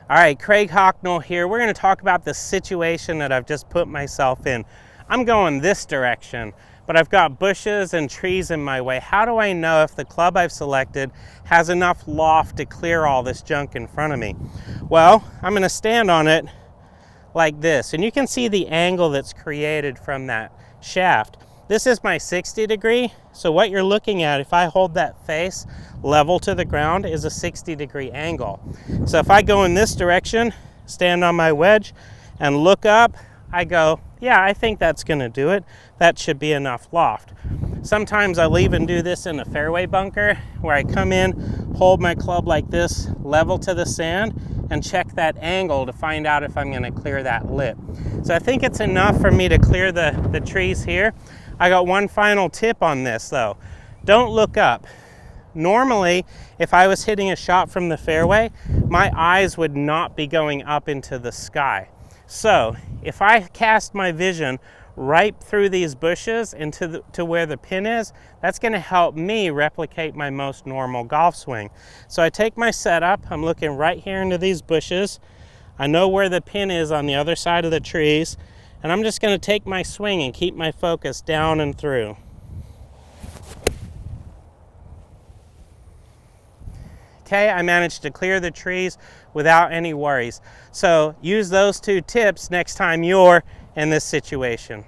All right, Craig Hocknull here. We're going to talk about the situation that I've just put myself in. I'm going this direction, but I've got bushes and trees in my way. How do I know if the club I've selected has enough loft to clear all this junk in front of me? Well, I'm going to stand on it like this, and you can see the angle that's created from that shaft. This is my 60 degree, so what you're looking at, if I hold that face level to the ground, is a 60-degree angle. So if I go in this direction, stand on my wedge, and look up, I go, yeah, I think that's gonna do it. That should be enough loft. Sometimes I'll even do this in a fairway bunker, where I come in, hold my club like this, level to the sand, and check that angle to find out if I'm gonna clear that lip. So I think it's enough for me to clear the trees here. I got one final tip on this though. Don't look up. Normally, if I was hitting a shot from the fairway, my eyes would not be going up into the sky. So if I cast my vision right through these bushes into to where the pin is, that's going to help me replicate my most normal golf swing. So I take my setup, I'm looking right here into these bushes. I know where the pin is on the other side of the trees, and I'm just going to take my swing and keep my focus down and through. Okay, I managed to clear the trees without any worries. So use those two tips next time you're in this situation.